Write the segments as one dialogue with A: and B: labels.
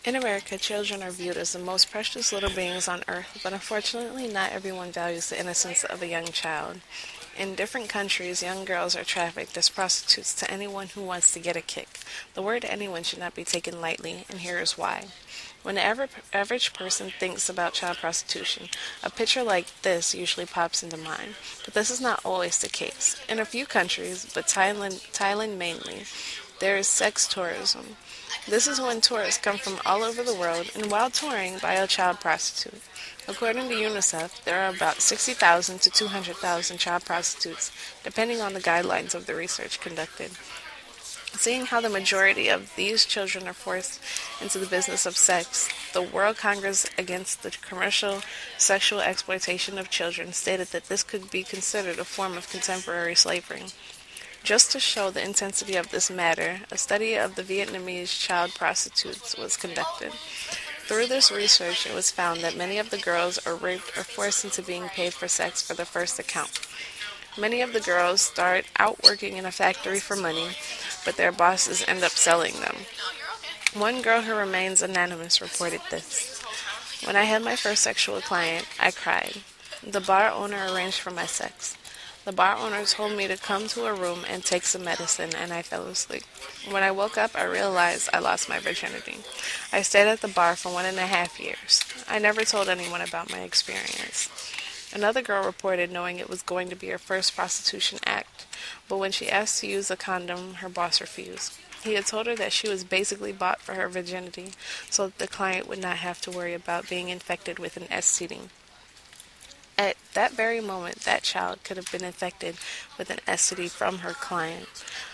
A: In America, children are viewed as the most precious little beings on earth, but unfortunately, not everyone values the innocence of a young child. In different countries, young girls are trafficked as prostitutes to anyone who wants to get a kick. The word anyone should not be taken lightly, and here is why. When the average person thinks about child prostitution, a picture like this usually pops into mind. But this is not always the case. In a few countries, but Thailand mainly, there is sex tourism. This is when tourists come from all over the world and while touring buy a child prostitute. According to UNICEF, there are about 60,000 to 200,000 child prostitutes, depending on the guidelines of the research conducted. Seeing how the majority of these children are forced into the business of sex, the World Congress Against the Commercial Sexual Exploitation of Children stated that this could be considered a form of contemporary slavery. Just to show the intensity of this matter, a study of the Vietnamese child prostitutes was conducted. Through this research, it was found that many of the girls are raped or forced into being paid for sex for the first account. Many of the girls start out working in a factory for money, but their bosses end up selling them. One girl who remains anonymous reported this. When I had my first sexual client, I cried. The bar owner arranged for my sex. The bar owner told me to come to a room and take some medicine, and I fell asleep. When I woke up, I realized I lost my virginity. I stayed at the bar for 1.5 years. I never told anyone about my experience. Another girl reported knowing it was going to be her first prostitution act, but when she asked to use a condom, her boss refused. He had told her that she was basically bought for her virginity, so that the client would not have to worry about being infected with an STD. At that very moment, that child could have been infected with an STD from her client.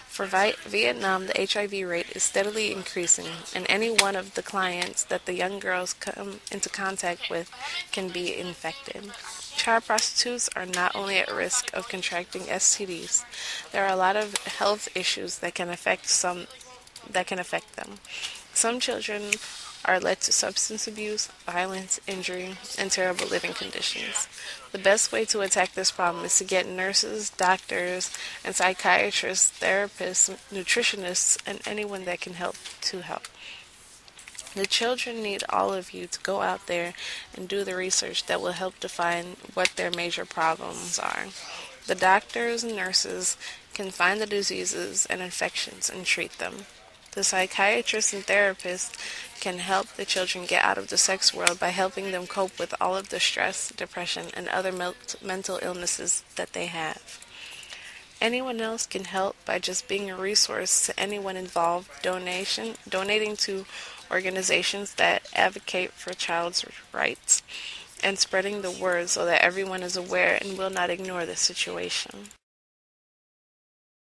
A: For Vietnam, the HIV rate is steadily increasing, and any one of the clients that the young girls come into contact with can be infected. Child prostitutes are not only at risk of contracting STDs, there are a lot of health issues that can affect them. Some children are led to substance abuse, violence, injury, and terrible living conditions. The best way to attack this problem is to get nurses, doctors, and psychiatrists, therapists, nutritionists, and anyone that can help to help. The children need all of you to go out there and do the research that will help define what their major problems are. The doctors and nurses can find the diseases and infections and treat them. The psychiatrists and therapists can help the children get out of the sex world by helping them cope with all of the stress, depression, and other mental illnesses that they have. Anyone else can help by just being a resource to anyone involved, donating to organizations that advocate for child's rights, and spreading the word so that everyone is aware and will not ignore the situation.